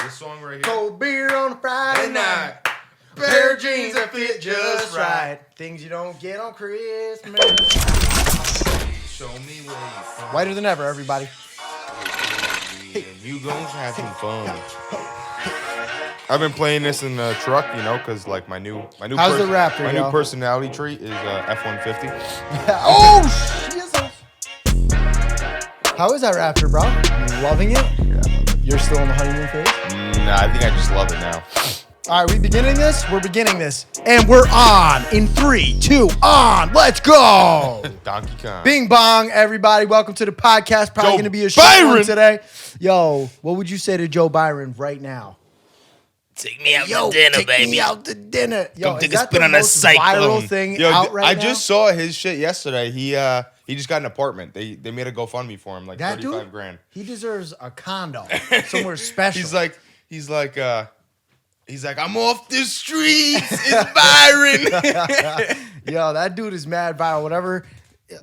This song right here. Cold beer on a Friday night. Pair of jeans that fit just right. Things you don't get on Christmas. Show me where you from. Whiter than ever, everybody. And you gonna have some fun. I've been playing this in the truck, you know, because like my new How's the Raptor, my yo? new personality trait is F-150. Oh, Jesus. How is that Raptor, bro? You loving it? Yeah. You're still in the honeymoon phase? Nah, I think I just love it now. All right, we beginning this? We're beginning this. And we're on in 3, 2, on. Let's go. Donkey Kong. Bing bong, everybody. Welcome to the podcast. Probably going to be a short one today. Yo, what would you say to Joe Byron right now? Take me out to dinner, baby. Take me out to dinner. Yo, Come is take a that spin the on a most cyclone. viral thing out right now? I just saw his shit yesterday. He just got an apartment. They made a GoFundMe for him, like that 35 dude, grand. He deserves a condo somewhere special. He's like, I'm off the streets. It's Byron. Yo, that dude is mad viral. Whatever,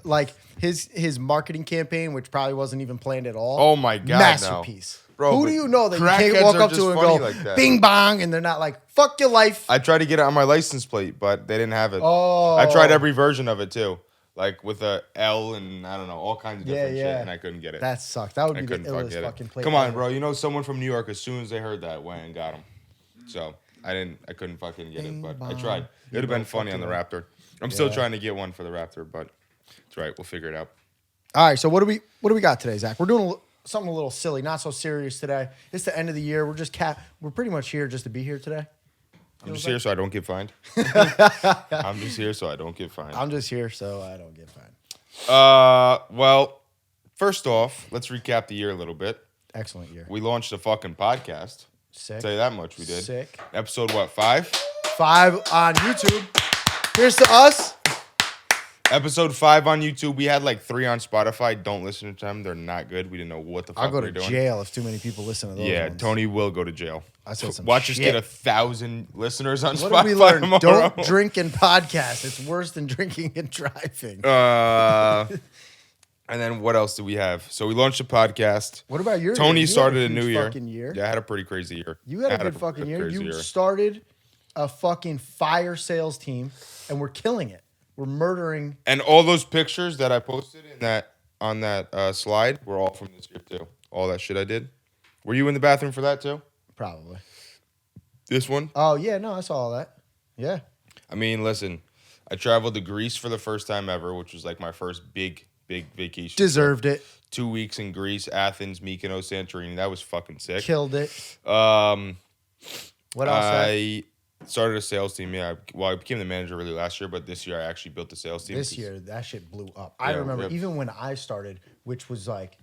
like his marketing campaign, which probably wasn't even planned at all. Oh my God, masterpiece. no. Bro, who do you know that you crackheads can't walk are up just to and funny go, like that. bing bong, and they're not like, fuck your life. I tried to get it on my license plate, but they didn't have it. Oh. I tried every version of it too, like with a L and I don't know, all kinds of different shit, and I couldn't get it. That sucked. That would I be the couldn't illest get fucking it. plate. Come on, ever. bro. You know someone from New York, as soon as they heard that, went and got him. So I couldn't fucking get it, but I tried. It would have been funny on the Raptor. I'm still trying to get one for the Raptor, but it's right. We'll figure it out. All right, so what do we got today, Zach? We're doing something a little silly, not so serious today. It's the end of the year. We're pretty much here just to be here today. I'm just here so I don't get fined. I'm just here so I don't get fined. I'm just here so I don't get fined. Well, first off, let's recap the year a little bit. Excellent year. We launched a fucking podcast. Sick. I'll tell you that much we did. Sick. Episode what, 5? 5 on YouTube. Here's to us. Episode 5 on YouTube. We had like 3 on Spotify. Don't listen to them. They're not good. We didn't know what the fuck I'll go we to were doing. jail if too many people listen to those ones. Tony will go to jail. I said some Watch us shit. get 1,000 listeners on What Spotify did we learn? tomorrow. Don't drink and podcast. It's worse than drinking and driving. And then what else do we have? So we launched a podcast. What about your Tony year? started a huge new year. fucking year. Yeah, I had a pretty crazy year. You had a good fucking year. crazy You started a fucking fire sales team, and we're killing it. We're murdering. And all those pictures that I posted on that slide were all from this year too. All that shit I did. Were you in the bathroom for that too? Probably. This one? Oh, yeah. No, I saw all that. Yeah. I mean, listen, I traveled to Greece for the first time ever, which was like my first big vacation. Deserved it. 2 weeks in Greece, Athens, Mykonos, Santorini. That was fucking sick. Killed it. What What else? I started a sales team. Yeah, I became the manager really last year, but this year I actually built the sales team. This year, that shit blew up. I remember even when I started, which was like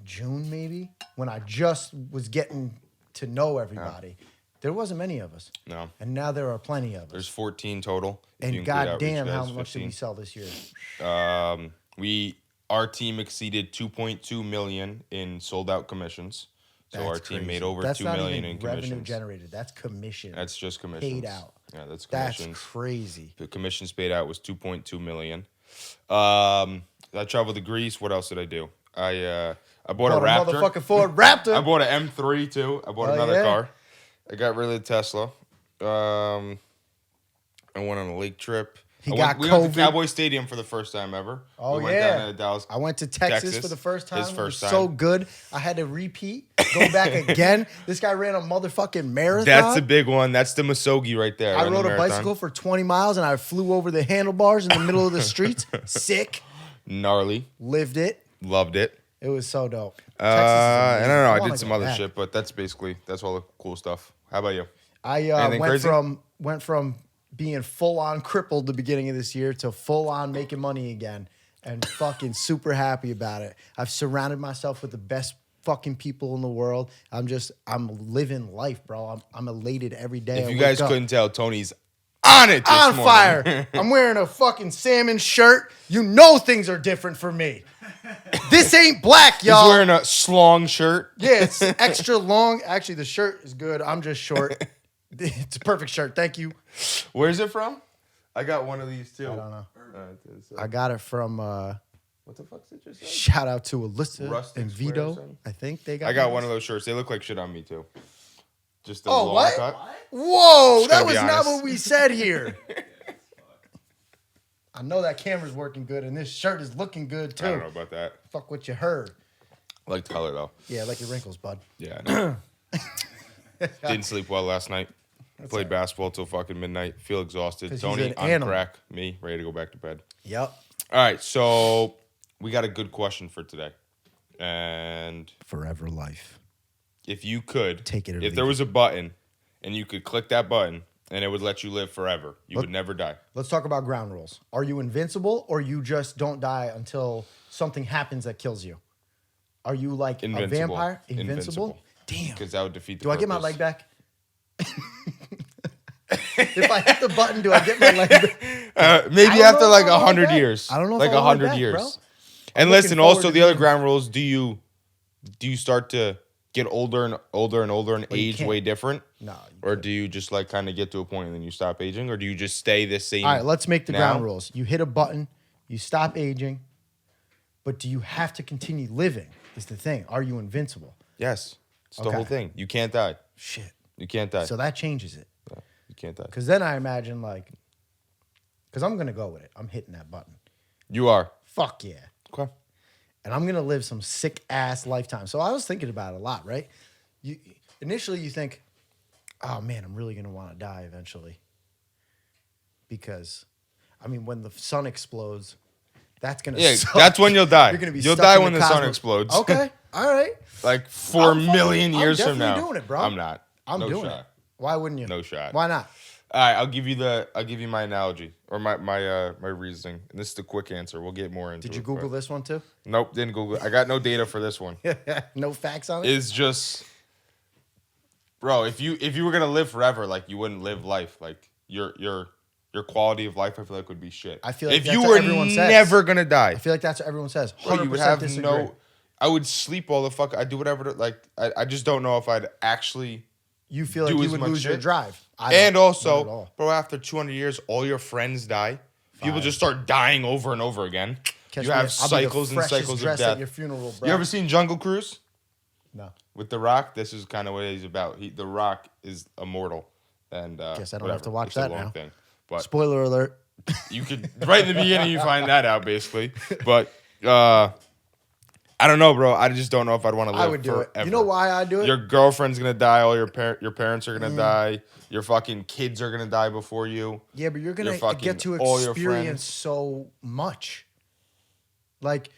June maybe, when I just was getting to know everybody, there wasn't many of us. No. And now there are plenty of us. There's 14 total. And goddamn, how much did we sell this year? Our team exceeded 2.2 million in sold out commissions. So That's our team crazy. made over that's 2 not million even in commissions. revenue generated. That's commission. That's just commissions. Paid out. Yeah, that's commissions. That's crazy. The commissions paid out was 2.2 million. I traveled to Greece. What else did I do? I bought a Raptor. Motherfucking Ford Raptor. I bought an M3 too. I bought another yeah? car. I got rid of the Tesla. I went on a lake trip. We went to Cowboy Stadium for the first time ever. Oh, we went yeah. down to Dallas. I went to Texas for the first time. His first time. So good. I had to repeat, go back again. This guy ran a motherfucking marathon. That's the big one. That's the Muskogee right there. I rode a bicycle for 20 miles and I flew over the handlebars in the middle of the streets. Sick. Gnarly. Lived it. Loved it. It was so dope. And I don't know. I wanna did some go other back. shit, but that's all the cool stuff. How about you? I Anything crazy? went from being full on crippled the beginning of this year to full on making money again, and fucking super happy about it. I've surrounded myself with the best fucking people in the world. I'm living life, bro. I'm elated every day. If you guys couldn't tell, Tony's on it this on morning. fire. I'm wearing a fucking salmon shirt. You know things are different for me. This ain't black, y'all. He's wearing a slong shirt. Yeah, it's extra long. Actually, the shirt is good. I'm just short. It's a perfect shirt. Thank you. Where's it from? I got one of these too. I don't know. I got it from What the fuck's it just say? Shout out to Alyssa Rustic and Square or Vito. something? I think they got. I got one of those shirts. They look like shit on me too. Just a Oh, long what? cut. Whoa, Just that gonna was be not honest. what we said here. I know that camera's working good, and this shirt is looking good too. I don't know about that. Fuck what you heard. I like the color though. Yeah, I like your wrinkles, bud. Yeah. I know. Didn't sleep well last night. Played basketball till fucking midnight. Feel exhausted. 'Cause he's Tony an on animal. crack. Me ready to go back to bed. Yep. All right, so we got a good question for today, and Forever life. if you could Take it or if leave there it. was a button, and you could click that button, and it would let you live forever, you would never die. Let's talk about ground rules. Are you invincible, or you just don't die until something happens that kills you? Are you like Invincible. a vampire? Invincible? Invincible. Damn. Because that would defeat the Do I get my purpose. leg back? If I hit the button, do I get my leg back? Maybe I don't after know like if I want 100 that. years. I don't know if like I want 100 that, years. bro. And looking listen, forward also to the other being- ground rules. Do you start to get older and older and older and Well, you age can't. way different? No. Or do you just like kind of get to a point and then you stop aging? Or do you just stay the same? All right, let's make the now? ground rules. You hit a button, you stop aging, but do you have to continue living? Is the thing. Are you invincible? Yes. It's the Okay. whole thing. You can't die. Shit. You can't die. So that changes it. You can't die. Because then I imagine like, because I'm gonna go with it. I'm hitting that button. You are. Fuck yeah. Okay. And I'm gonna live some sick ass lifetime. So I was thinking about it a lot, right? You initially you think, oh man, I'm really gonna want to die eventually. Because, I mean, when the sun explodes, that's gonna Yeah, suck. that's when you'll die. You're gonna be You'll stuck die in when the sun cosmos. explodes. Okay, all right. Like 4 I'm million fucking- years I'm from now. definitely doing it, bro. I'm not. I'm No doing shot. it. Why wouldn't you? No shot. Why not? All right, I'll give you my analogy or my reasoning. And this is the quick answer. We'll get more into it. Did you Google but- this one too? Nope, didn't Google it. I got no data for this one. No facts on it. It's just, bro, if you were gonna live forever, like you wouldn't live life. Like your quality of life, I feel like would be shit. I feel like if that's you what were everyone says. never gonna die, I feel like that's what everyone says. 100% bro, you would have disagree. no. I would sleep all the fuck. I'd do whatever. Like I just don't know if I'd actually. You feel like do you as would much lose your shit. drive. I And don't. Not at also, all. bro, after 200 years, all your friends die. People Fine. just start dying over and over again. Catch you me- have I'll be the cycles and freshest cycles of dress death. at your funeral, bro. You ever seen Jungle Cruise No. with The Rock? This is kind of what he's about. The Rock is immortal, and Guess I don't whatever. have to watch It's a that long now. thing. But Spoiler alert. you could right in the beginning you find that out basically. But I don't know, bro. I just don't know if I'd want to live I would do forever. it. You know why I do it? Your girlfriend's gonna die. All your parents are gonna die. Your fucking kids are gonna die before you. Yeah, but you're gonna Your fucking- get to all your experience friends. so much. Like,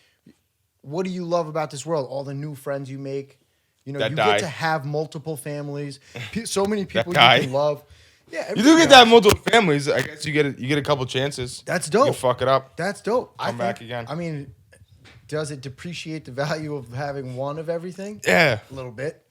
what do you love about this world? All the new friends you make. You know, That you die. get to have multiple families. So many people you die. can love. Yeah, You do get that multiple families. I guess you get a couple chances. That's dope. You fuck it up. That's dope. Come back again. I mean, does it depreciate the value of having one of everything? Yeah. A little bit.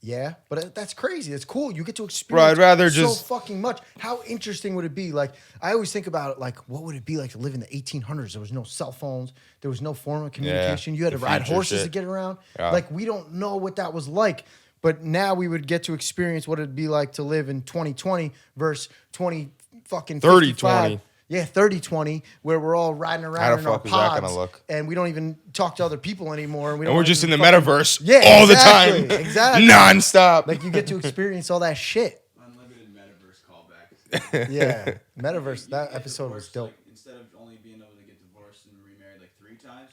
Yeah, but that's crazy. It's cool. You get to experience I'd rather so just- fucking much. How interesting would it be? Like, I always think about it, like, what would it be like to live in the 1800s? There was no cell phones. There was no form of communication. You had to the ride future horses shit. to get around. Yeah. Like, we don't know what that was like. But now we would get to experience what it'd be like to live in 2020 versus 3020. Yeah, 3020, where we're all riding around How the in our fuck is that pods, gonna look? and we don't even talk to other people anymore. And And we're just in the fucking- metaverse Yeah, all exactly, the time. exactly. Nonstop. Like, you get to experience all that shit. Unlimited metaverse callbacks. Yeah, metaverse. That episode was dope. Like, instead of only being able to get divorced and remarried like 3 times,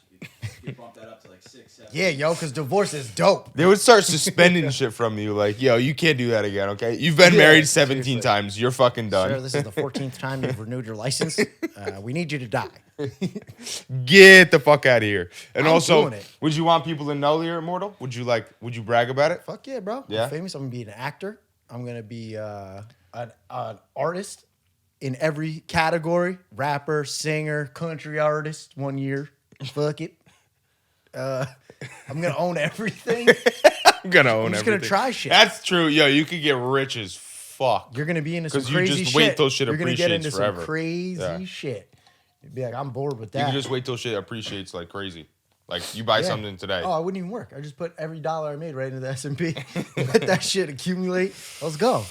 you bump that up to like 6, 7. Yeah, yo, because divorce is dope. They would start suspending shit from you. Like, yo, you can't do that again, okay? You've been Yeah, married 17 seriously. times. You're fucking done. Sir, this is the 14th time you've renewed your license. We need you to die. Get the fuck out of here. And I'm also, doing it. would you want people to know you're immortal? Would you brag about it? Fuck yeah, bro. Yeah? I'm famous. I'm going to be an actor. I'm going to be an artist in every category. Rapper, singer, country artist 1 year. Fuck it. I'm going to own everything. I'm gonna own I'm just gonna everything. try shit. That's true. Yo, you could get rich as fuck. You're going to be into some 'Cause you crazy just shit. wait till shit You're gonna get appreciates into forever. some crazy Yeah. shit. You'd be like, I'm bored with You that. can just wait till shit appreciates like crazy. Like you buy Yeah. something today. Oh, I wouldn't even work. I just put every dollar I made right into the S&P. Let that shit accumulate. Let's go.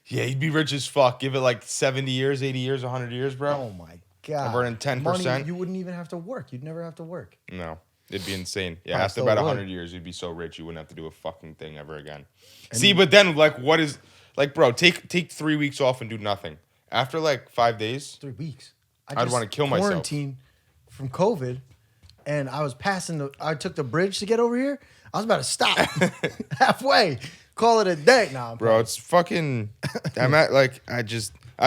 Yeah, you'd be rich as fuck. Give it like 70 years, 80 years, 100 years, bro. Oh my God. I'm earning 10%. Money, you wouldn't even have to work. You'd never have to work. No, it'd be insane. Yeah, Probably after still about would. 100 years, you'd be so rich you wouldn't have to do a fucking thing ever again. See, but then like, what is like, bro? Take 3 weeks off and do nothing. After like 5 days, 3 weeks. I'd wanna kill myself. Quarantine from COVID, and I was I took the bridge to get over here. I was about to stop halfway. Call it a day now, bro. It's fucking. I'm at like I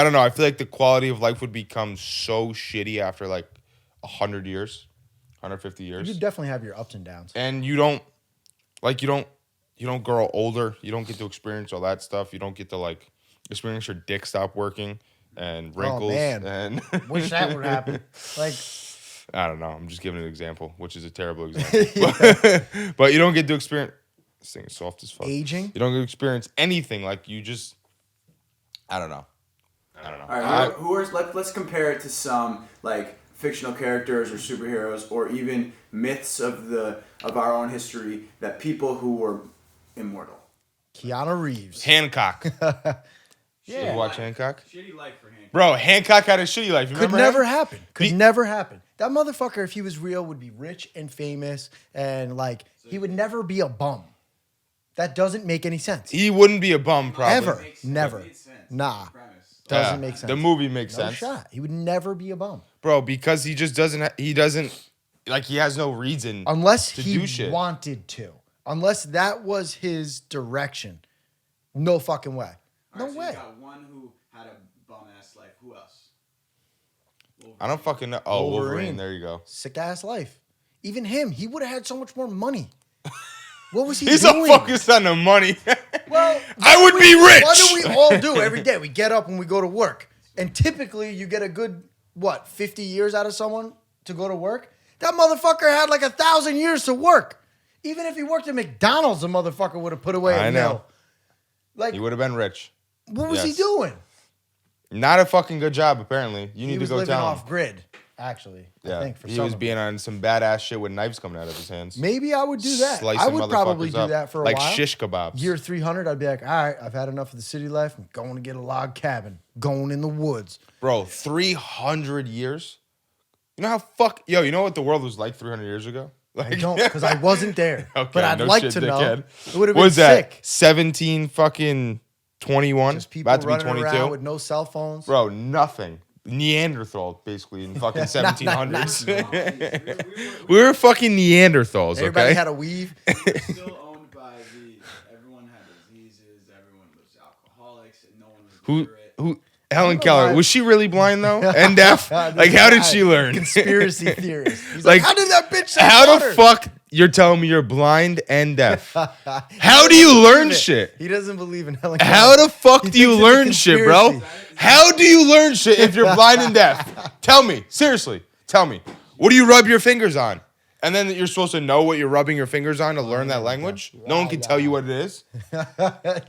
don't know. I feel like the quality of life would become so shitty after like 100 years, 150 years. You definitely have your ups and downs. And you don't grow older. You don't get to experience all that stuff. You don't get to like experience your dick stop working and wrinkles. Oh man, and wish that would happen. Like, I don't know. I'm just giving an example, which is a terrible example. But you don't get to experience. This thing is soft as fuck. Aging. You don't get to experience anything. Like you just. I don't know. All right, let's compare it to some like fictional characters or superheroes or even myths of our own history that people who were immortal. Keanu Reeves. Hancock. Yeah. You watch Hancock? Shitty life for Hancock. Bro, Hancock had a shitty life. You Could remember never him? happen. Could never happen. That motherfucker, if he was real, would be rich and famous, and like he would never be a bum. That doesn't make any sense. He wouldn't be a bum, probably. Ever. Never. Nah. Doesn't make sense. The movie makes No sense. shot. He would never be a bum. Bro, because he just doesn't, he has no reason Unless to he do shit. wanted to. Unless that was his direction. No fucking way. No Alright, so way. you got one who had a bum ass life. Who else? I don't fucking know. Oh, Wolverine. Wolverine. There you go. Sick ass life. Even him, he would have had so much more money. What was he He's doing? so focused on the money. Well, I would be rich. What do we all do every day? We get up and we go to work. And typically you get a good, 50 years out of someone to go to work? That motherfucker had like 1,000 years to work. Even if he worked at McDonald's, the motherfucker would have put away I a know. meal. Like, He would have been rich. what was he Yes. doing? Not a fucking good job, apparently. You He need was to go living tell him. off grid, actually. Yeah, I think for he some was of being on some badass shit with knives coming out of his hands. Maybe I would do that. Slicing I would probably motherfuckers do up. that for a like while. shish kebabs. Year 300, I'd be like, all right, I've had enough of the city life. I'm going to get a log cabin, going in the woods. Bro, 300 years? You know you know what the world was like 300 years ago? Like, I don't, because I wasn't there. Okay, but I'd no like shit, to know. dickhead. It would have What been was that? sick. 17 fucking 21? Just people About to be running 22? around with no cell phones. Bro, nothing. Neanderthal, basically, in fucking 1700s. We were fucking Neanderthals, Everybody okay? had a weave. We're still owned by everyone had diseases, everyone was alcoholics, and no one was literate. Who? Helen know Keller. why- Was she really blind, though? And deaf? Like, how did she learn? Conspiracy theorist. He's Like, how did that bitch say How water? the fuck you're telling me you're blind and deaf? How do He you doesn't learn believe it. shit? He doesn't believe in Helen Keller. How the fuck He do you thinks it's a learn shit, bro? conspiracy. How do you learn shit if you're blind and deaf? Tell me. Seriously. Tell me. What do you rub your fingers on? And then you're supposed to know what you're rubbing your fingers on to learn that language? No one can tell you what it is?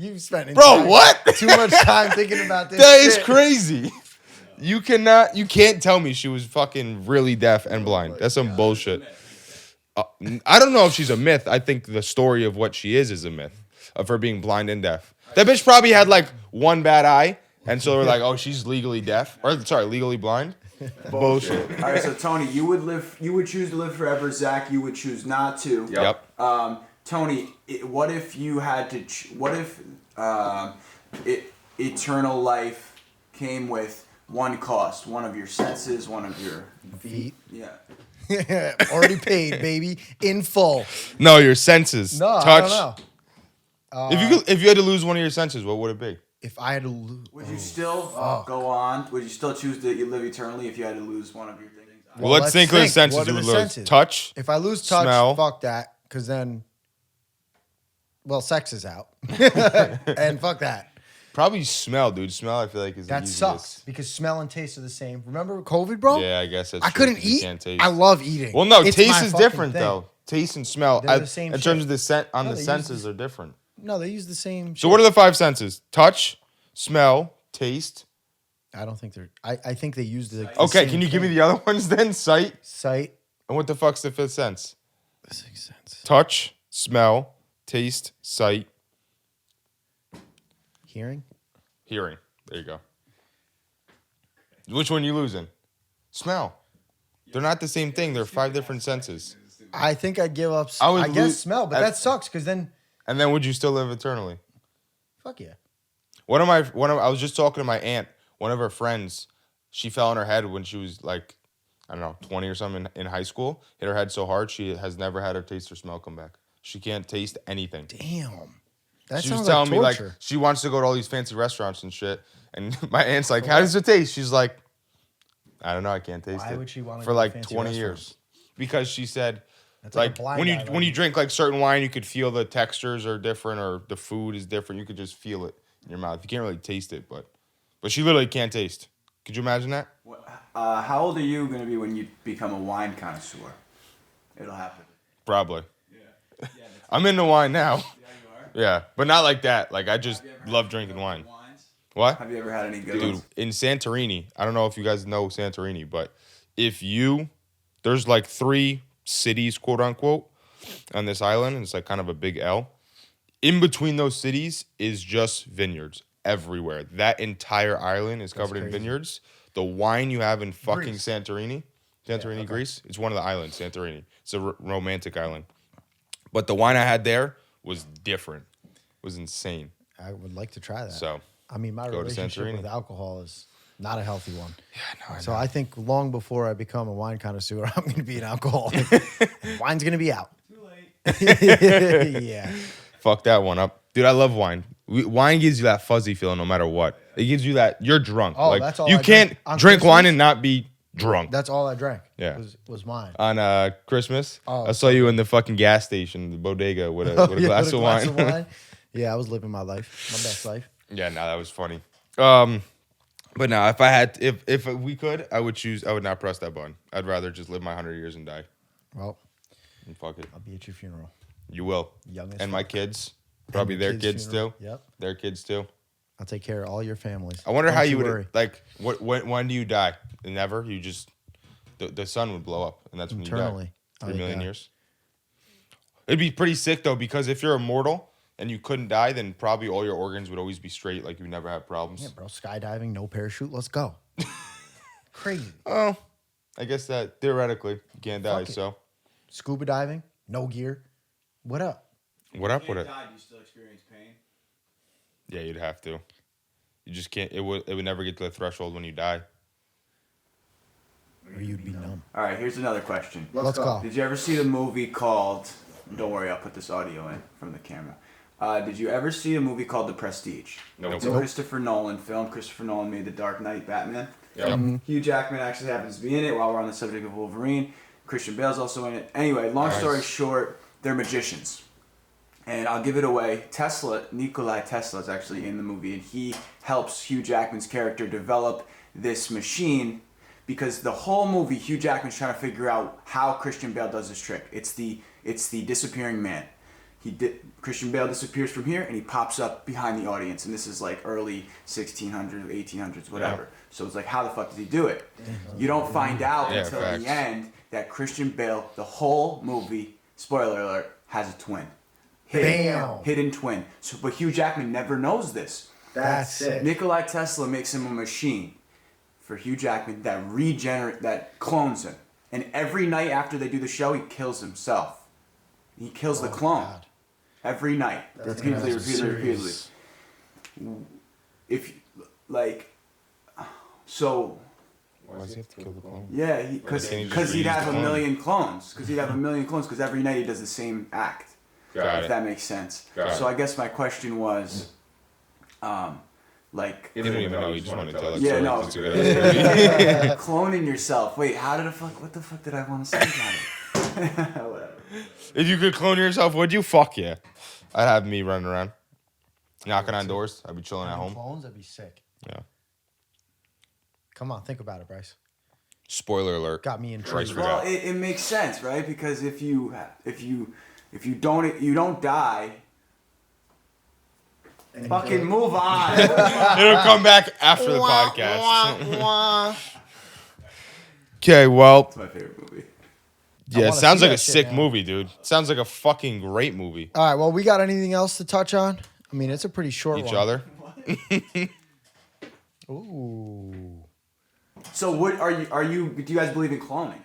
You've spent Bro, entire- what? too much time thinking about this. That is shit. crazy. You can't tell me she was fucking really deaf and blind. That's some bullshit. I don't know if she's a myth. I think the story of what she is a myth of her being blind and deaf. That bitch probably had like one bad eye, and so they're like, oh, she's legally deaf. Or sorry, legally blind. Bullshit. All right, so Tony, you would choose to live forever. Zach, you would choose not to. Yep. Tony, what if you had to? What if eternal life came with one cost, one of your senses, one of your Feet. yeah. Already paid, baby, in full. No, your senses. No, Touch. I don't know. If you had to lose one of your senses, what would it be? If I had to lose, Would you still go on? Would you still choose to live eternally if you had to lose one of your things? Well, let's think of the senses What are you would the lose. senses? Touch. If I lose touch, Smell. fuck that, because then, well, sex is out, and fuck that. Probably smell, dude. Smell, I feel like is That the sucks easiest. because smell and taste are the same. Remember COVID, bro? Yeah, I guess that's I true, couldn't 'cause you eat. can't taste. I love eating. Well, no, It's taste my is fucking different thing. though. Taste and smell, They're the same in shit. terms of the scent on No, the they use senses the- are different. No, they use the same. So what are the five senses? Touch, smell, taste. I don't think they're. I think they use the. Okay, can you give me the other ones then? Sight. sight? And what the fuck's the fifth sense? The sixth sense. Touch, smell, taste, sight, Hearing. hearing. There you go. Which one you losing? Smell. They're not the same thing. They're 5 different senses. I think I'd give up. I would I guess lose- smell, but that sucks because then, And then would you still live eternally? fuck yeah. I was just talking to my aunt. One of her friends, she fell on her head when she was like, I don't know, 20 or something in high school. Hit her head so hard she has never had her taste or smell come back. She can't taste anything. Damn. That She was sounds telling like me like torture. she wants to go to all these fancy restaurants and shit. And my aunt's like, "How does it taste?" She's like, "I don't know. I can't taste it." Why would she wanna for go to like fancy 20 restaurants? years? Because she said, That's like a like blind when you guy, when you like- drink like certain wine, you could feel the textures are different or the food is different. You could just feel it in your mouth. You can't really taste it, but she literally can't taste. Could you imagine that? How old are you gonna be when you become a wine connoisseur? It'll happen. Probably. I'm into wine now. Yeah, but not like that. Like I just love drinking wine. What? Have you ever had any good Dude, ones? in Santorini, I don't know if you guys know Santorini, but there's like 3 cities, quote unquote, on this island, and it's like kind of a big L. In between those cities is just vineyards everywhere. That entire island is covered in crazy. vineyards. The wine you have in fucking Greece. Santorini, okay. Greece, it's one of the islands, Santorini. It's a romantic island. But the wine I had there was different. It was insane. I would like to try that. So, I mean, my go to relationship Santorini. with alcohol is not a healthy one. Yeah, no, So I think long before I become a wine connoisseur, I'm going to be an alcoholic. Wine's going to be out. Too late. Yeah. fuck that one up. Dude, I love wine. Wine gives you that fuzzy feeling no matter what. It gives you that you're drunk. Oh, like that's all you I can't drink on drink wine Christmas? and not be drunk. That's all I drank. Yeah. Was wine. On Christmas, Oh, I saw you in the fucking gas station, the bodega, with a, Oh, with a yeah, glass with a of glass wine. of wine. Yeah, I was living my life, my best life. Yeah, no, that was funny. But no, if I had, if we could, I would not press that button. I'd rather just live my 100 years and die. Well, And fuck it. I'll be at your funeral. You will. Young as And my fuck. kids, probably your their kids funeral. too. Yep. Their kids too. I'll take care of all your families. I wonder Don't how you would worry. like. When do you die? Never. You just the sun would blow up, and that's when Internally. you die. Oh, 3 million yeah. years. It'd be pretty sick though, because if you're immortal and you couldn't die, then probably all your organs would always be straight. Like you never have problems. Yeah, bro. Skydiving, no parachute. Let's go. Crazy. Oh, I guess that theoretically you can't die. Fuck it. So Scuba diving, no gear. What up? what up with it? Do you still experience pain? Yeah, you'd have to. You just can't. It would never get to the threshold when you die. Or you'd be numb. All right, here's another question. Let's go. Did you ever see the movie called? Don't worry, I'll put this audio in from the camera. Did you ever see a movie called The Prestige? Nope. It's a Christopher Nolan film. Christopher Nolan made The Dark Knight Batman. Yep. Hugh Jackman actually happens to be in it. While we're on the subject of Wolverine, Christian Bale's also in it. Anyway, long story Nice. short, they're magicians. And I'll give it away. Nikola Tesla is actually in the movie, and he helps Hugh Jackman's character develop this machine because the whole movie, Hugh Jackman's trying to figure out how Christian Bale does this trick. It's the disappearing man. Christian Bale disappears from here, and he pops up behind the audience, and this is like early 1600s, 1800s, whatever. Yeah. So it's like, how the fuck does he do it? You don't find out Yeah, until facts. the end that Christian Bale, the whole movie, spoiler alert, has a twin. Bam. Hidden twin. So, but Hugh Jackman never knows this. That's sick. Nikola Tesla makes him a machine for Hugh Jackman that clones him. And every night after they do the show, he kills himself. He kills the clone. God. Every night. Repeatedly. serious. If, like, so... Why does he have to kill the clone? Yeah, Can he because just he'd reuse have the a clone? million clones. Because every night he does the same act. Got if it. that makes sense. Got So it. I guess my question was, like, You didn't even know. You just wanted to tell that yeah, story. no, It's a good idea. cloning yourself. Wait, what the fuck did I want to say about it? Whatever. If you could clone yourself, would you? Fuck yeah. I'd have me running around, knocking on doors. I'd be chilling at home. Clones, that'd be sick. Yeah. Come on, think about it, Bryce. Spoiler alert. Got me in Bryce trouble. Well, forgot. it makes sense, right? Because if you don't die. Fucking move on. It'll come back after the podcast. Okay, well, It's my favorite movie. yeah, it wanna sounds see like a that shit sick now. movie, dude. Sounds like a fucking great movie. All right, well, we got anything else to touch on? I mean, it's a pretty short Each one. other. Ooh. So what are you? Do you guys believe in cloning?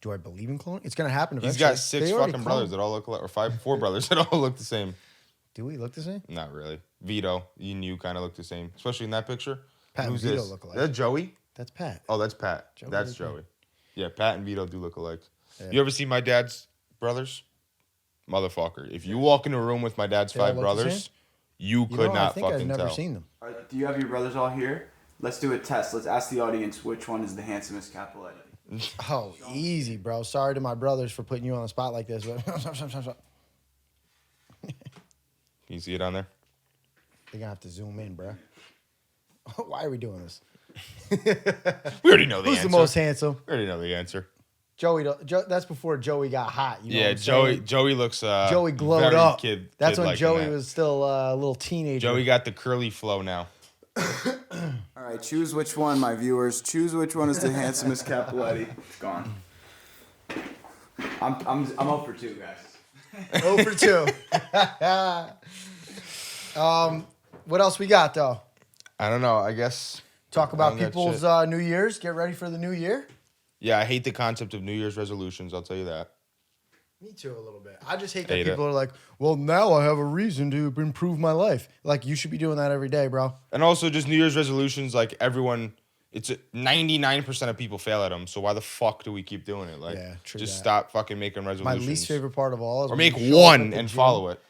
Do I believe in cloning? It's gonna happen He's eventually. got 6 They already fucking brothers cloned. that all look like, or 4 brothers that all look the same. Do we look the same? Not really. Vito, you kind of look the same, especially in that picture. Pat Who's and Vito this? look alike. Is that Joey? That's Pat. Oh, that's Pat. Joey That's is Joey. Yeah, Pat and Vito do look alike. Yeah. You ever see my dad's brothers? Motherfucker. If you walk into a room with my dad's They all 5 look the brothers, same? you could I not think fucking I've never tell. seen them. Do you have your brothers all here? Let's do a test. Let's ask the audience which one is the handsomest Capiletti. Oh, easy, bro. Sorry to my brothers for putting you on the spot like this, but Can you see it on there? they're gonna have to zoom in, bro. Why are we doing this? We already know the Who's answer. the most handsome? We already know the answer. Joey. That's before Joey got hot. You know Yeah, what I'm saying? Joey looks Joey glowed very up. Kid, That's when kid-like in Joey that. was still a little teenager. Joey got the curly flow now. All right, choose which one, my viewers. Choose which one is the handsomest Capiletti. It's gone. I'm 0 for 2, guys. 0 for 2. What else we got though? I don't know. I guess. Talk I about don't got people's shit. New Year's. Get ready for the new year. Yeah, I hate the concept of New Year's resolutions. I'll tell you that. Me too, a little bit. I just hate that Hate it. people are like, well, now I have a reason to improve my life. Like, you should be doing that every day, bro. And also, just New Year's resolutions. Like everyone, it's 99% of people fail at them. So why the fuck do we keep doing it? Like, Yeah, true just that. stop fucking making My resolutions. least favorite part of all is Or when make you show up at one the and gym follow it.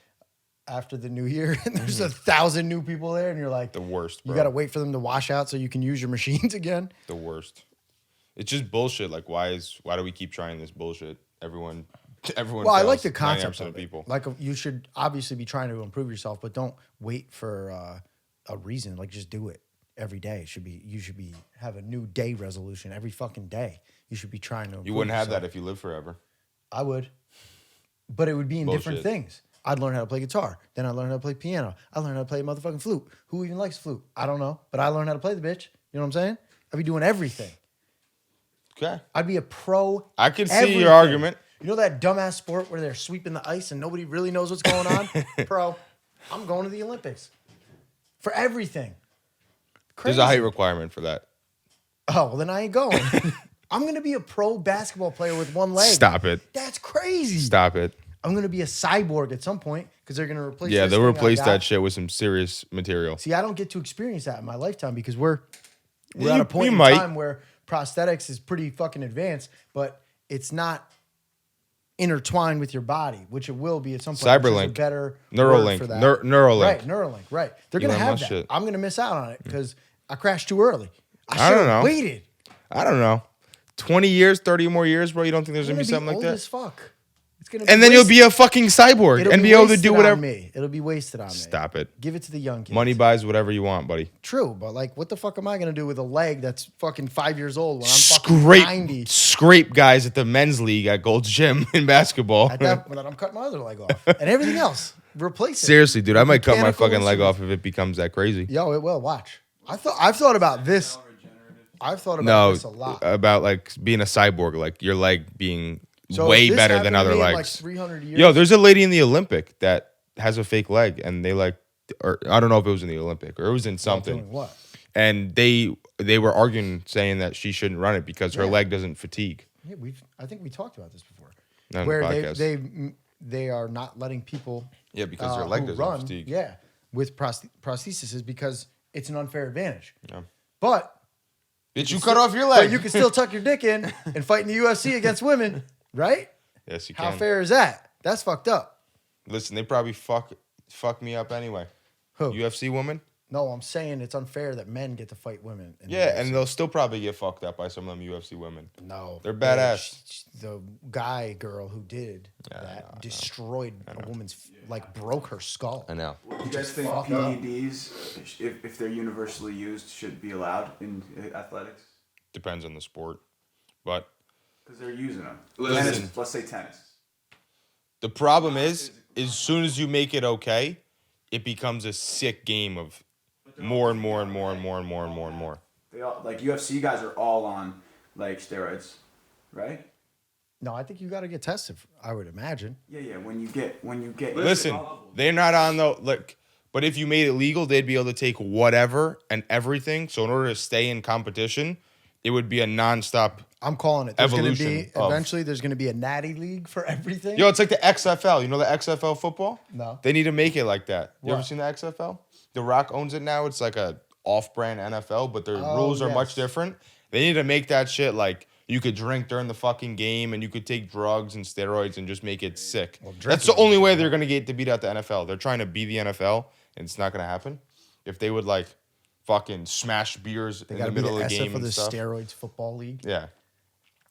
after the new year, and there's 1,000 new people there, and you're like, The worst, bro. you got to wait for them to wash out so you can use your machines again. The worst. It's just bullshit. Like, why do we keep trying this bullshit? Everyone. Well, I like the fails, concept 99% of of it. people. Like, you should obviously be trying to improve yourself, but don't wait for a reason. Like, just do it every day. You should be have a new day resolution every fucking day. You should be trying to improve You wouldn't have yourself. that if you lived forever. I would. But it would be in different Bullshit. things. I'd learn how to play guitar. Then I'd learn how to play piano. I learned how to play a motherfucking flute. Who even likes flute? I don't know. But I learned how to play the bitch. You know what I'm saying? I'd be doing everything. Okay. I'd be a pro. I can see everything. your argument. You know that dumbass sport where they're sweeping the ice and nobody really knows what's going on? Pro, I'm going to the Olympics. For everything. Crazy. There's a height requirement for that. Oh, well, then I ain't going. I'm going to be a pro basketball player with one leg. Stop it. That's crazy. Stop it. I'm going to be a cyborg at some point because they're going to replace Yeah, this they'll thing I replace got. that shit with some serious material. See, I don't get to experience that in my lifetime because we're You- at a point you in might. time where prosthetics is pretty fucking advanced, but it's not intertwined with your body, which it will be at some point. which is a Cyberlink. better Neuralink. word for that. Neuralink. Right, Neuralink. Right. They're gonna Elon have Musk that. shit. I'm gonna miss out on it because I crashed too early. I I should don't have know. waited. I don't know. 20 years, 30 more years, bro. You don't think there's I'm going to gonna be be something old like that? as fuck. It's gonna be And then you'll wasted. be a fucking cyborg It'll and be able to wasted do on whatever. me. It'll be wasted on me. Stop it. Give it to the young kids. Money buys whatever you want, buddy. True, but like, what the fuck am I gonna do with a leg that's fucking 5 years old when I'm fucking 90? Scrape guys at the men's league at Gold's Gym in basketball. At that point, I'm cutting my other leg off, and everything else replace it. Seriously, dude, I With might cut my mechanical fucking leg instruments. off if it becomes that crazy. Yo, it will. Watch. I've thought about this. I've thought about No, this a lot. about like being a cyborg, like your leg being So way if this better happened than to other me in, legs. like 300 years. Yo, there's a lady in the Olympic that has a fake leg, and they like, or I don't know if it was in the Olympic or it was in something. Doing what? And they were arguing, saying that she shouldn't run it because her Yeah. leg doesn't fatigue. Yeah, I think we talked about this before. On the Where podcast. they are not letting people. Yeah, because their leg who doesn't run, fatigue. Yeah, with prosthesis is because it's an unfair advantage. Yeah. But Did you cut off your leg? But you can still tuck your dick in and fight in the UFC against women, right? Yes, you How can. fair is that? That's fucked up. Listen, they probably fuck me up anyway. Who? UFC woman? No, I'm saying it's unfair that men get to fight women. in the Yeah, UFC. and they'll still probably get fucked up by some of them UFC women. No, They're badass. The girl who did that destroyed a woman's, like broke her skull. I know. Do you guys think fucked up. PEDs, if they're universally used, should be allowed in athletics? Depends on the sport. But Because they're using them. Listen. Tennis, let's say tennis. the problem is, as soon as you make it okay, it becomes a sick game of more and more and more and more and more and more and more. They all, like UFC guys are all on like steroids, right? No, I think you got to get tested. I would imagine. Yeah. When you get Listen, they're not on the like But if you made it legal, they'd be able to take whatever and everything. So in order to stay in competition, it would be a nonstop. I'm calling it. There's going to Evolution be of- eventually. There's going to be a natty league for everything. Yo, it's like the XFL. You know the XFL football? No. They need to make it like that. You ever What? seen the XFL? The Rock owns it now. It's like a off-brand NFL, but their Oh, rules are yes. much different. They need to make that shit like you could drink during the fucking game and you could take drugs and steroids and just make it sick. Well, That's the drinking only is- way they're going to get to beat out the NFL. They're trying to be the NFL, and it's not going to happen. If they would like fucking smash beers They in got the to be the middle of the SF game of and the stuff. steroids football league. Yeah.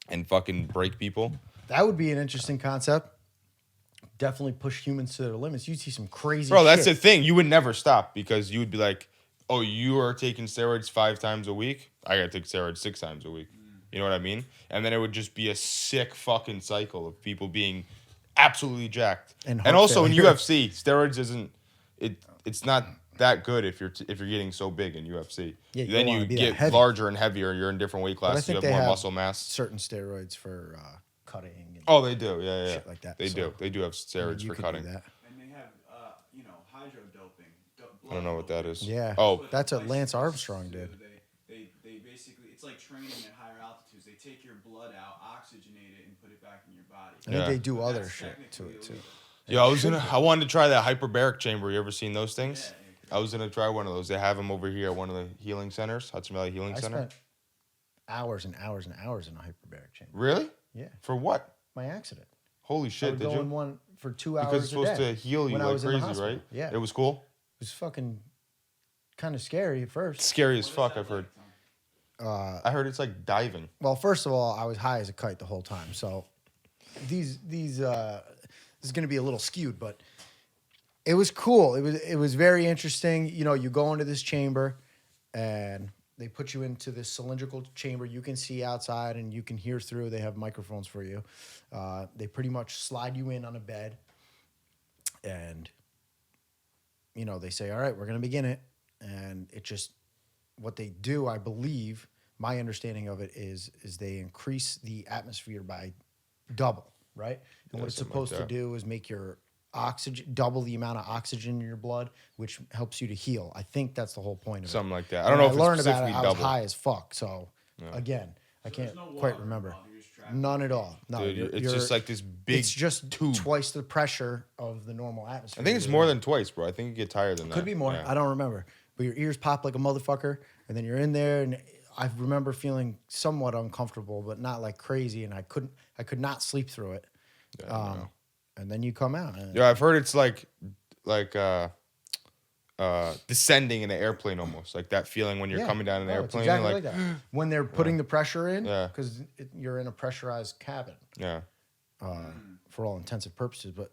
And fucking break people. That would be an interesting concept. Definitely push humans to their limits. You'd see some crazy Bro, that's the shit. thing. You would never stop because you would be like, oh, you are taking steroids 5 times a week? I got to take steroids 6 times a week. You know what I mean? And then it would just be a sick fucking cycle of people being absolutely jacked. And And heart also in failure. UFC, steroids isn't it's not that good if you're getting so big in UFC. Yeah, you then don't wanna you be that get heavy. larger and heavier. You're in different weight But I classes. You think have they more have muscle mass. certain steroids for cutting. And Oh, they do. Yeah, yeah. shit like that, They so- do. They do have I mean, steroids you for could cutting. do that. And they have, hydrodoping. I don't know what that is. Yeah. Oh, That's what Lance Armstrong did. They basically, it's like training at higher altitudes. They take your blood out, oxygenate it, and put it back in your body. I Yeah. think they do But other that's shit to technically it too. yeah, I wanted to try that hyperbaric chamber. You ever seen those things? I was gonna try one of those. They have them over here at one of the healing centers, Hudson Valley Healing I Center. spent hours and hours and hours in a hyperbaric chamber. Really? Yeah, For what? my accident. Holy I shit! would Did go in you? one for 2 hours Because it's a supposed day to heal you when I like was in the crazy, hospital. right? Yeah, It was cool. It was fucking kind of scary at first. Scary as fuck. I've heard. Uh, I heard it's like diving. Well, first of all, I was high as a kite the whole time, so this is going to be a little skewed, but it was cool. It was very interesting. You know, you go into this chamber, and they put you into this cylindrical chamber. You can see outside, and you can hear through. They have microphones for you. They pretty much slide you in on a bed, and you know they say, "All right, we're going to begin it," and it just what they do, I believe, my understanding of it is they increase the atmosphere by double, right? And what it's something like supposed to that. do is make your oxygen double the amount of oxygen in your blood, which helps you to heal. I think that's the whole point of Something it. like that. I don't know if I it's learned about it. specifically I was double. high as fuck. So again, I can't quite remember. None at all. No, Dude, it's just like this big. it's just tube. twice the pressure of the normal atmosphere. I think it's more than twice, bro. I think you get tired than that. Could be more. Yeah. I don't remember. But your ears pop like a motherfucker, and then you're in there, and I remember feeling somewhat uncomfortable, but not like crazy, and I could not sleep through it. Yeah, I know. And then you come out. And Yeah, I've heard it's like descending in an airplane almost, like that feeling when you're yeah. coming down an No, it's airplane. exactly like, like that. When they're putting the pressure in, Yeah. because you're in a pressurized cabin yeah, for all intensive purposes, but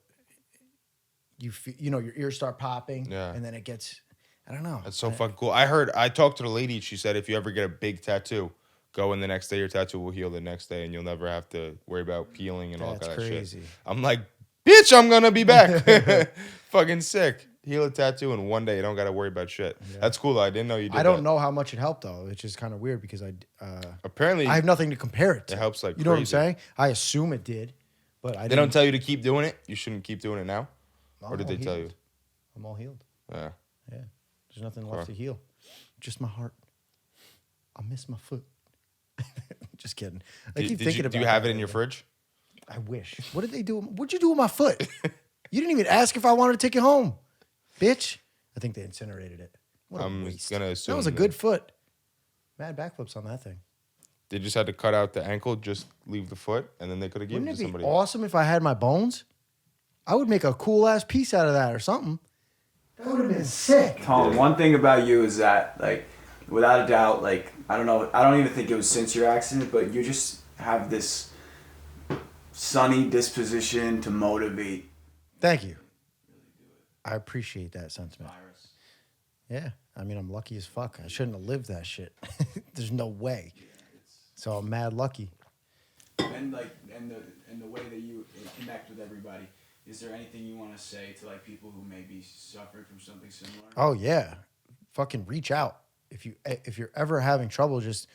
you feel, you know, your ears start popping, Yeah. and then it gets, I don't know. that's so fucking cool. I talked to the lady. She said if you ever get a big tattoo, go in the next day. Your tattoo will heal the next day, and you'll never have to worry about peeling and all That's that kind of crazy. shit. I'm like, bitch, I'm gonna be back. Fucking sick. Heal a tattoo in one day. You don't got to worry about shit. That's cool though. I didn't know you did. I don't that. know how much it helped though. It's just kind of weird because Apparently, I have nothing to compare it to. It helps like you know what I'm crazy. saying? I assume it did, but I they didn't. don't tell you to keep doing it. You shouldn't keep doing it now, or I'm did all they tell you? healed. I'm all healed. Yeah. Yeah, there's nothing left to heal. Just my heart. I miss my foot. Just kidding. I keep thinking about. Do you have that it in your lately. fridge? I wish. What did they do? What'd you do with my foot? You didn't even ask if I wanted to take it home, bitch. I think they incinerated it. What a I'm waste. gonna That assume was a that- good foot. Mad backflips on that thing. They just had to cut out the ankle, just leave the foot, and then they could have given Wouldn't it it to be somebody. awesome if I had my bones? I would make a cool ass piece out of that or something. That would have been sick. Tom, one thing about you is that, like, without a doubt, like, I don't even think it was since your accident, but you just have this sunny disposition to motivate. Thank you. I appreciate that sentiment. Yeah, I mean, I'm lucky as fuck. I shouldn't have lived that shit. There's no way. So I'm mad lucky. And like, and the way that you connect with everybody. Is there anything you want to say to like people who may be suffering from something similar? Oh yeah, fucking reach out if you're ever having trouble. Just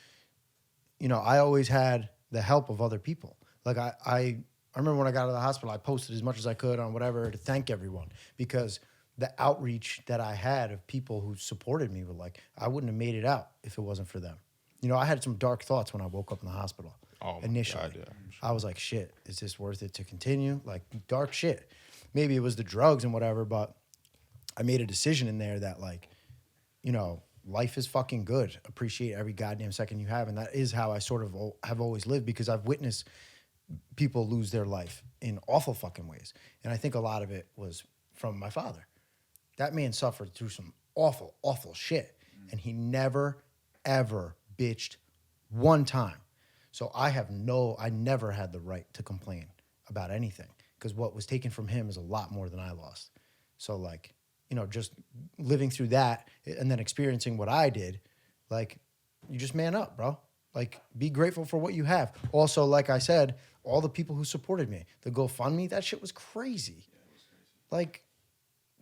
I always had the help of other people. Like I remember when I got out of the hospital, I posted as much as I could on whatever to thank everyone because the outreach that I had of people who supported me were like, I wouldn't have made it out if it wasn't for them. You know, I had some dark thoughts when I woke up in the hospital. Oh my initially. God, yeah. I was like, shit, is this worth it to continue? Like, dark shit. Maybe it was the drugs and whatever, but I made a decision in there that, like, you know, life is fucking good. Appreciate every goddamn second you have. And that is how I sort of have always lived, because I've witnessed people lose their life in awful fucking ways. And I think a lot of it was from my father. That man suffered through some awful, awful shit. And he never, ever bitched one time. So I never had the right to complain about anything, because what was taken from him is a lot more than I lost. So, like, you know, just living through that and then experiencing what I did, like, you just man up, bro. Like, be grateful for what you have. Also, like I said, all the people who supported me, the GoFundMe, that shit was crazy. Like,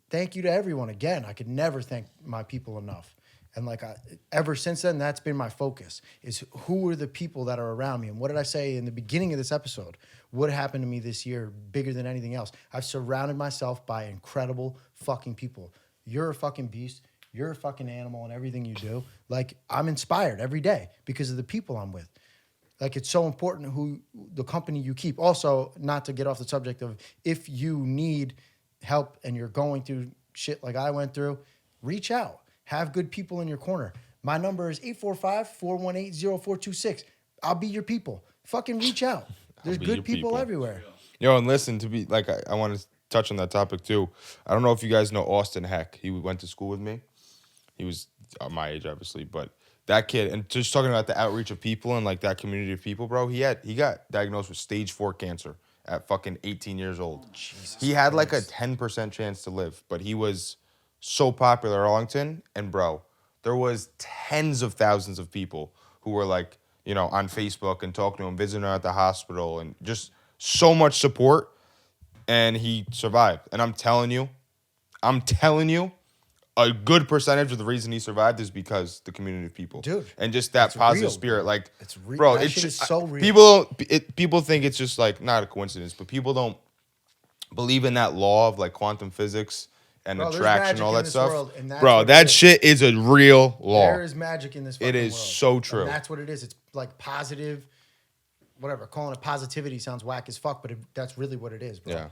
thank you to everyone. Again, I could never thank my people enough. And like, ever since then, that's been my focus, is who are the people that are around me? And what did I say in the beginning of this episode? What happened to me this year bigger than anything else? I've surrounded myself by incredible fucking people. You're a fucking beast. You're a fucking animal in everything you do. Like, I'm inspired every day because of the people I'm with. Like, it's so important who the company you keep. Also, not to get off the subject of, if you need help and you're going through shit like I went through, reach out. Have good people in your corner. My number is 845-418-0426. I'll be your people. Fucking reach out. There's good people everywhere. Yo, and listen, to be like, I want to touch on that topic too. I don't know if you guys know Austin Heck. He went to school with me. He was my age, obviously, but that kid, and just talking about the outreach of people and like that community of people, bro, he got diagnosed with stage 4 cancer at fucking 18 years old. Jesus he had Christ. like a 10% chance to live, but he was so popular in Arlington, and bro, there was tens of thousands of people who were like, you know, on Facebook and talking to him, visiting him at the hospital, and just so much support, and he survived. And I'm telling you, a good percentage of the reason he survived is because the community of people, Dude, and just that it's positive real, spirit. bro. Like, It's real. bro, That it's shit just is so real. people think it's just like not a coincidence, but people don't believe in that law of like quantum physics and Bro, there's attraction magic and all in that this stuff. world, and that's Bro, what that it is. shit is a real law. There is magic in this fucking It is world. so true. And that's what it is. It's like positive, whatever. Calling it positivity sounds whack as fuck, but that's really what it is, bro. Yeah.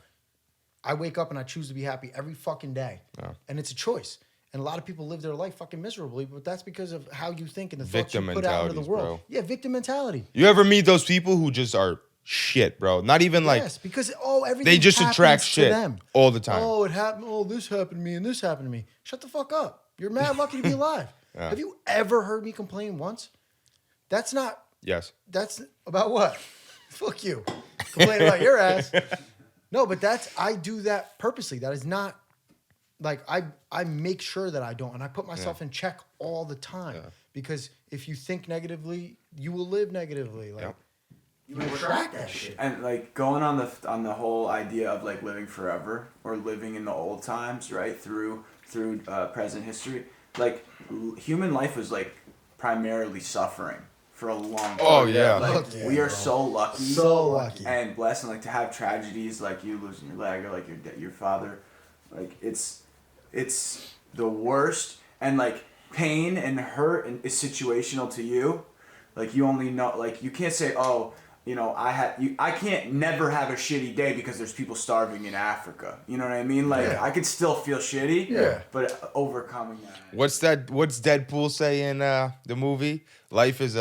I wake up and I choose to be happy every fucking day. Yeah. And it's a choice. And a lot of people live their life fucking miserably, but that's because of how you think and the Victim thoughts you put out into the mentalities, world. bro. Yeah, victim mentality. You ever meet those people who just are shit, bro? Not even like Yes, because everything they just happens attract to shit them. all the time. Oh, it happened. Oh, this happened to me and this happened to me. Shut the fuck up. You're mad lucky to be alive. Yeah. Have you ever heard me complain once? That's Yes. about what? Fuck you. Complain about your ass. No, but I do that purposely. That is not like I make sure that I don't, and I put myself in check all the time. Yeah. Because if you think negatively, you will live negatively. Like, Yep. you attract that shit. And like going on the whole idea of like living forever or living in the old times, right, through present history, like human life was like primarily suffering for a long time. Oh, yeah. Like, Fuck yeah, we are bro. so lucky, So lucky. and blessed, and like to have tragedies like you losing your leg or like your father, like it's the worst, and like pain and hurt is situational to you. Like you only know, like you can't say, oh, you know, I can't never have a shitty day because there's people starving in Africa. You know what I mean? Like Yeah. I could still feel shitty, Yeah. but overcoming that. What's Deadpool say in the movie? Life is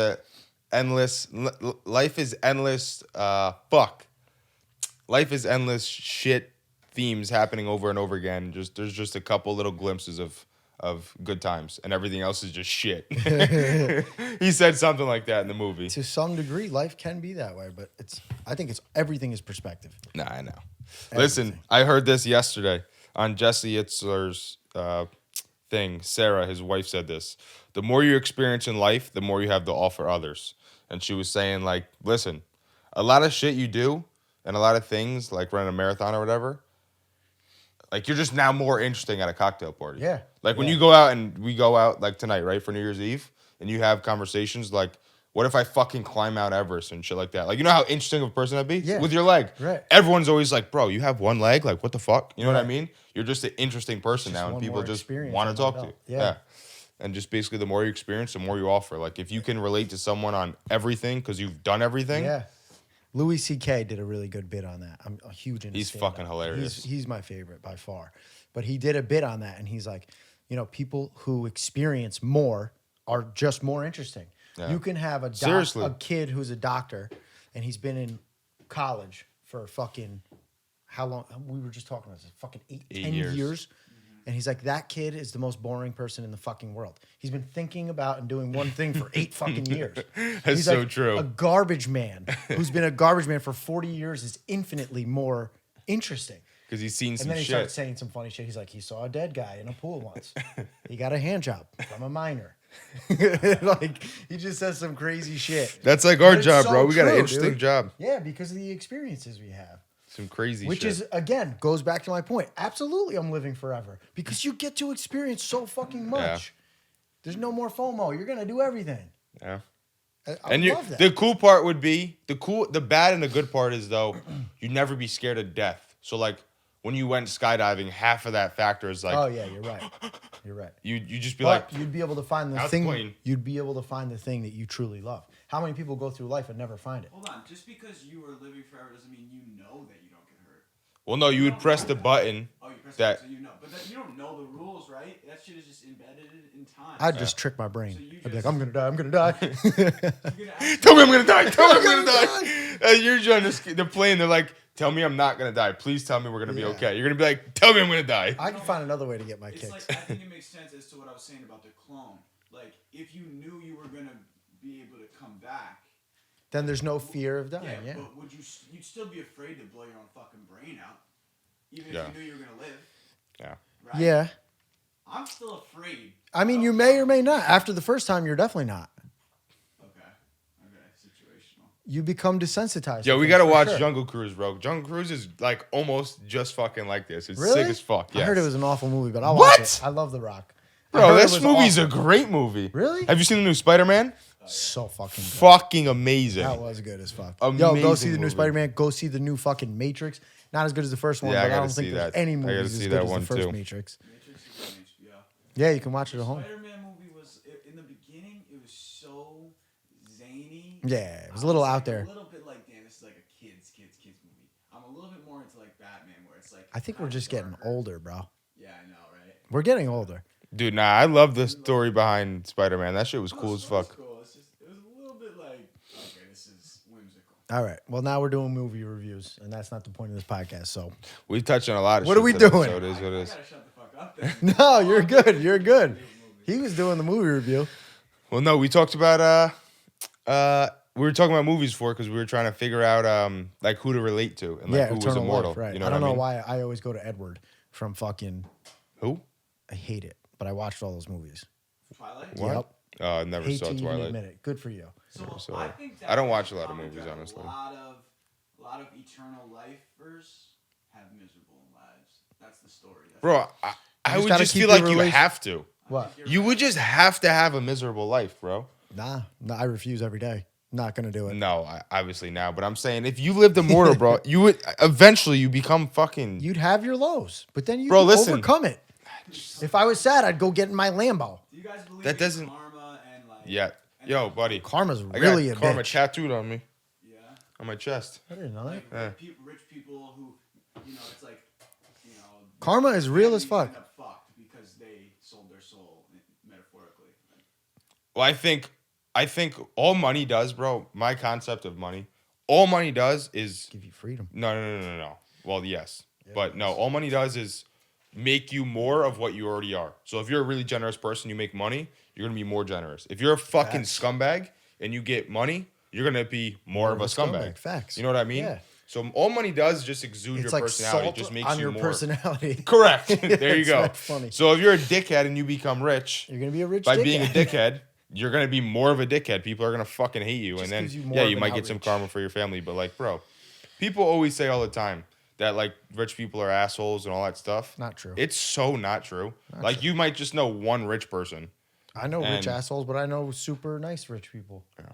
endless. Life is endless. Life is endless shit themes happening over and over again. There's just a couple little glimpses of good times, and everything else is just shit. He said something like that in the movie. To some degree, life can be that way, but I think everything is perspective. Nah, I know. Listen, I heard this yesterday on Jesse Itzler's thing. Sarah, his wife, said this: the more you experience in life, the more you have to offer others. And she was saying, like, listen, a lot of shit you do and a lot of things, like running a marathon or whatever, like you're just now more interesting at a cocktail party. Yeah. Like when Yeah. you go out, and we go out like tonight, right, for New Year's Eve, and you have conversations like What if I fucking climb Mount Everest and shit like that? Like, you know how interesting of a person that'd be? Yeah. With your leg. Right. Everyone's always like, bro, you have one leg? Like, what the fuck? You know what I Right. mean? You're just an interesting person just now, and one people more just experience want to under talk the to you. belt. Yeah. And just basically the more you experience, the more you offer. Like, if you can relate to someone on everything because you've done everything. Yeah. Louis C.K. did a really good bit on that. I'm a huge into He's stand-up. fucking hilarious. He's my favorite by far. But he did a bit on that, and he's like, you know, people who experience more are just more interesting. Yeah. You can have Seriously. a kid who's a doctor, and he's been in college for fucking how long? We were just talking about this. Fucking 10 years. And he's like, that kid is the most boring person in the fucking world. He's been thinking about and doing one thing for 8 fucking years. That's He's so like, true. A garbage man who's been a garbage man for 40 years is infinitely more interesting. Because he's seen And some then he shit. started saying some funny shit. He's like, he saw a dead guy in a pool once. He got a hand job from a minor. Like, he just says some crazy shit. That's like our But it's job, so bro. We got an true, interesting dude. job. Yeah, because of the experiences we have. Some crazy Which shit. is, again, goes back to my point. Absolutely, I'm living forever. Because you get to experience so fucking much. Yeah. There's no more FOMO. You're going to do everything. Yeah. I And love that. the cool part would be the bad and the good part is though, you'd never be scared of death. So like when you went skydiving, half of that factor is like, oh, yeah, you're right. You're right. you just be But like, you'd be able to find the That's thing. clean. You'd be able to find the thing that you truly love. How many people go through life and never find it? Hold on, just because you are living forever doesn't mean you know that you don't get hurt. well, no, you would press the button. Oh, you press That- it, so you know. But that, you don't know the rules, right? That shit is just embedded in time. I'd just trick my brain. So you I'd be just- like, I'm going to die. I'm going to die. You're gonna actually- Tell me I'm gonna die. Tell me I'm gonna die. You're trying to. They're playing. They're like, tell me I'm not gonna die. Please tell me we're gonna be Yeah. okay. You're gonna be like, tell me I'm gonna die. I can find another way to get my It's kicks. like, I think it makes sense as to what I was saying about the clone. Like, if you knew you were gonna be able to come back, Then there's no fear of dying. Yeah. but would you'd still be afraid to blow your own fucking brain out, even Yeah. if you knew you were gonna live, Yeah. right? Yeah. I'm still afraid. I mean, you may or may not. After the first time, you're definitely not. Okay, situational. You become desensitized. Yo, to we things gotta for watch sure. Jungle Cruise, bro. Jungle Cruise is like almost just fucking like this. It's Really? sick as fuck. Yes. I heard it was an awful movie, but I'll What? watch it. I love The Rock. I Bro, heard it this was movie's awful. a great movie. Really? Have you seen the new Spider-Man? So fucking good. Fucking amazing. That was good as fuck. Amazing Yo, go see the new movie. Spider-Man. Go see the new fucking Matrix. Not as good as the first one, Yeah, I but I gotta don't see think there's that. any I gotta movies as see good that as the one, first too. Matrix. Matrix is on HBO. Yeah, you can watch it at home. Spider-Man movie was in the beginning. It was so zany. Yeah, it was a little out there. A little bit like, damn, this is like a kids movie. I'm a little bit more into like Batman, where it's like. I think we're just getting older, bro. Yeah, I know, right? We're getting older. Dude, nah, I love the story behind Spider-Man. That shit was cool as fuck. Cool. It's just it was a little bit like, okay, this is whimsical. All right. Well, now we're doing movie reviews, and that's not the point of this podcast. So, We touched on a lot of What shit are we today, doing? So it is what it I is. gotta shut the fuck up then. no, you're good. You're good. He was doing the movie review. Well, no, we talked about we were talking about movies before because we were trying to figure out like who to relate to and like Yeah, who was Eternal immortal. Life, right. You know I don't what know mean? why I always go to Edward from fucking. Who? I hate it, but I watched all those movies. Twilight. What? Yep. I never Hate saw to even Twilight. admit it. Good for you. So So, I think I don't that watch a lot of comment movies, that honestly. A lot of eternal lifers have miserable lives. That's the story. That's Bro, I just would gotta just keep feel your like you relation- have to. What? You would just have to have a miserable life, bro. Nah, I refuse every day. Not gonna do it. No, obviously now, but I'm saying if you lived immortal, bro, you would eventually you become fucking. You'd have your lows, but then you Bro, listen. overcome it. If I was sad, I'd go get in my Lambo. Do you guys believe That in doesn't- karma and like? Yeah, and yo, like- buddy. Karma's I really got a karma bitch. tattooed on me, Yeah. on my chest. I didn't know that. Like rich people who, it's like, Karma is real as families fuck. end up fucked because they sold their soul metaphorically. Well, I think all money does, bro. My concept of money, all money does is Give you freedom. no. Well, yes, but no. All money does is make you more of what you already are. So if you're a really generous person, you make money, you're gonna be more generous. If you're a fucking Facts. scumbag and you get money, you're gonna be more of a scumbag. Facts. You know what I mean? Yeah. So all money does is just exude It's your like personality. salt It just makes on you your more. personality. Correct. There you It's go. not funny. So if you're a dickhead and you become rich You're gonna be a rich by dickhead. being a dickhead, you're gonna be more of a dickhead. People are gonna fucking hate you, Just and then gives you more yeah, of you an might get some outreach. karma for your family. But like, bro, people always say all the time that like rich people are assholes and all that stuff. Not true. It's so not true. Like you might just know one rich person. I know rich and- assholes, but I know super nice rich people. Yeah.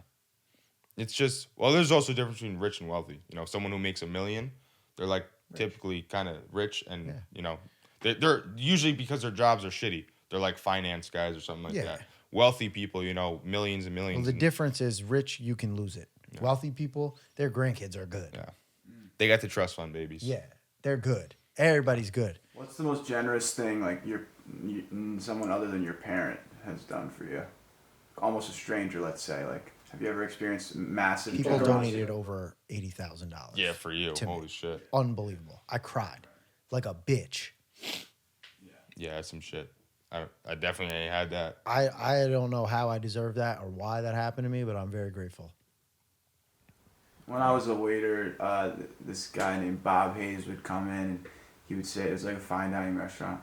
It's just, well, there's also a difference between rich and wealthy. You know, someone who makes $1 million, they're like typically kind of rich, and you know, they're usually because their jobs are shitty. They're like finance guys or something like that. Wealthy people, you know, millions and millions. Well, the difference is rich, you can lose it. Yeah. Wealthy people, their grandkids are good. Yeah, they got the trust fund babies. Yeah, they're good. Everybody's good. What's the most generous thing like someone other than your parent has done for you? Almost a stranger, let's say. Like, have you ever experienced massive? People generosity? donated over $80,000. Yeah, for you. Holy me. shit. Unbelievable. I cried like a bitch. Yeah, that's some shit. I definitely ain't had that. I don't know how I deserve that or why that happened to me, but I'm very grateful. When I was a waiter, this guy named Bob Hayes would come in and he would say, it was like a fine dining restaurant.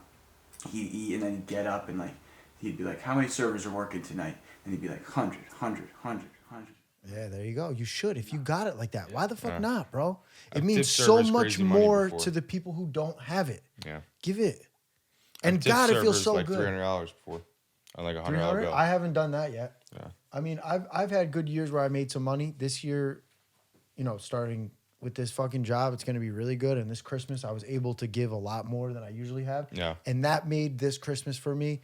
He'd eat and then he'd get up and like he'd be like, how many servers are working tonight? And he'd be like, 100. Yeah, there you go. You should if you got it like that. Why the fuck Yeah. not, bro? It I've means tipped so servers much crazy money more before. to the people who don't have it. Yeah. Give it. I've And tipped God, it feels servers so like good. $300 before. On like a $100 $300? bill. I haven't done that yet. Yeah. I mean, I've had good years where I made some money. This year, you know, starting with this fucking job, it's going to be really good. And this Christmas, I was able to give a lot more than I usually have. Yeah. And that made this Christmas for me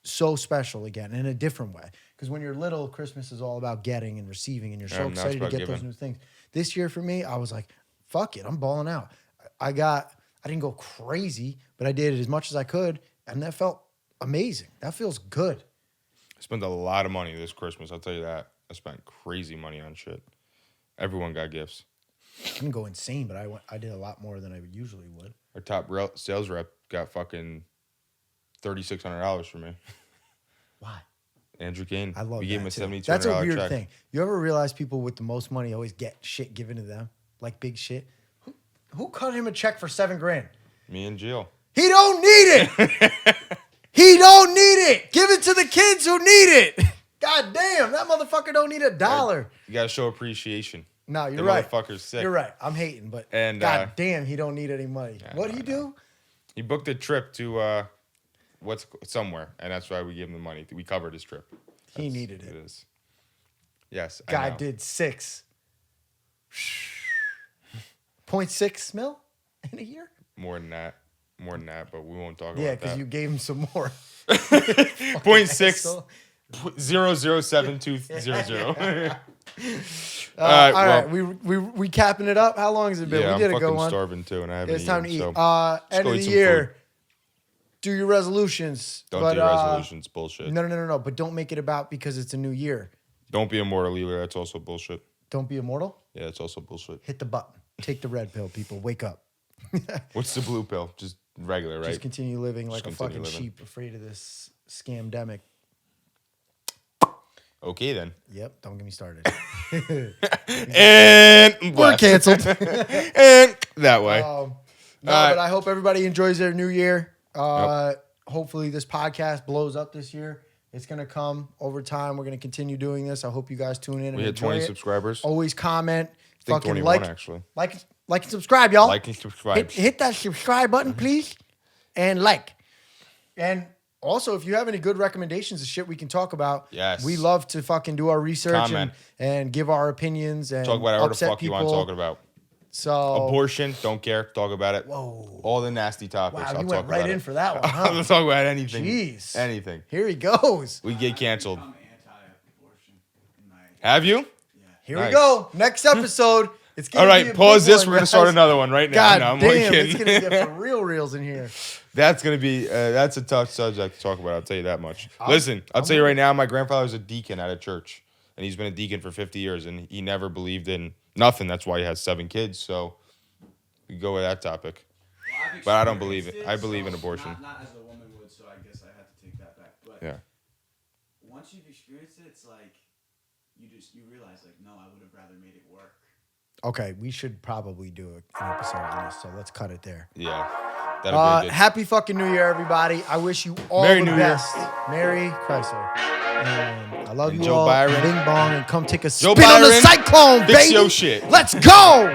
so special again in a different way. Because when you're little, Christmas is all about getting and receiving, and you're so Yeah, now it's excited to about get those giving. new things. This year for me, I was like, fuck it, I'm balling out. I didn't go crazy, but I did it as much as I could, and that felt amazing. That feels good. I spent a lot of money this Christmas. I'll tell you that. I spent crazy money on shit. Everyone got gifts. I didn't go insane, but I did a lot more than I usually would. Our top sales rep got fucking $3,600 from me. Why? Andrew Kane. I love We that gave him a too. $7,200 That's a weird check. thing. You ever realize people with the most money always get shit given to them, like big shit? Who cut him a check for $7,000? Me and Jill. He don't need it. He don't need it. Give it to the kids who need it. God damn, that motherfucker don't need $1. You gotta show appreciation. No, you're The right. motherfucker's sick. You're right. I'm hating, but And, God damn, he don't need any money. Yeah, What'd he do? He booked a trip to somewhere, and that's why we gave him the money. We covered his trip. He needed It it. is. Yes, I Guy know. did 0.6 mil in a year. More than that, but we won't talk Yeah, about because that. you gave him some more. 0.6 asshole. 007200. All right, we capping it up. How long has it been? Yeah, we did I'm a good fucking one. starving too, and I haven't It's time to eat. eaten, so End go of eat the some year. food. Do your resolutions. Don't do resolutions. Bullshit. No. But don't make it about because it's a new year. Don't be immortal either. That's also bullshit. Don't be immortal. Yeah, that's also bullshit. Hit the button. Take the red pill, people. Wake up. What's the blue pill? Just regular, right? Just continue living like a continue fucking living. sheep, afraid of this scamdemic. Okay then. Yep. Don't get me started. And We're blessed. canceled. And that way. No, but I hope everybody enjoys their new year. Hopefully this podcast blows up this year. It's going to come over time. We're going to continue doing this. I hope you guys tune in and We had enjoy 20 it. subscribers. Always comment. I think Fucking 21 like, actually. like and subscribe, y'all. Like and subscribe. Hit that subscribe button, please. And like. And also, if you have any good recommendations of shit we can talk about, Yes. we love to fucking do our research Comment. and give our opinions and Talk about whatever the upset fuck you people. want talking about. So, Abortion, don't care. Talk about it. whoa. All the nasty topics. Wow, I'll you talk went right about in it. for that one, I'll huh? talk about anything. Jeez. Anything. Here he goes. We get canceled. I'm anti-abortion. in my- Have you? Here we Nice. go. Next episode. It's gonna All be right, a pause big this. one, We're gonna start guys. another one right now. God No, I'm damn, only it's kidding. gonna get for reals in here. That's gonna be that's a tough subject to talk about. I'll tell you that much. Listen, I'll tell you right now. My grandfather was a deacon at a church, and he's been a deacon for 50 years, and he never believed in nothing. That's why he has 7 kids. So we go with that topic. Well, I've But I don't believe experienced it. I believe in abortion. Not as a woman would, so I guess I have to take that back. But Yeah. once you've experienced it, it's like you realize like, no, I would have rather made it work. Okay, we should probably do an episode on this, so let's cut it there. Yeah, that'll be good. Happy fucking New Year, everybody. I wish you all Merry the New Year. best. Merry Chrysler. And I love And you Joe all. Byron. Bing bong and come take a Joe spin on the Byron, cyclone, fix baby. your shit. Let's go.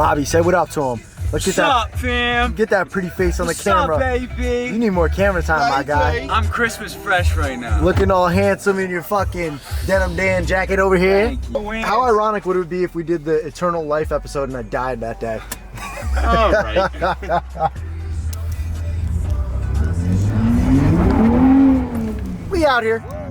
Mobby, say what up to him. Let's get What's up, fam? Get that pretty face on the What's camera. up, baby? You need more camera time, my guy. I'm Christmas fresh right now. Looking all handsome in your fucking denim Dan jacket over here. Thank you. How ironic would it be if we did the Eternal Life episode and I died that day? All right. We out here.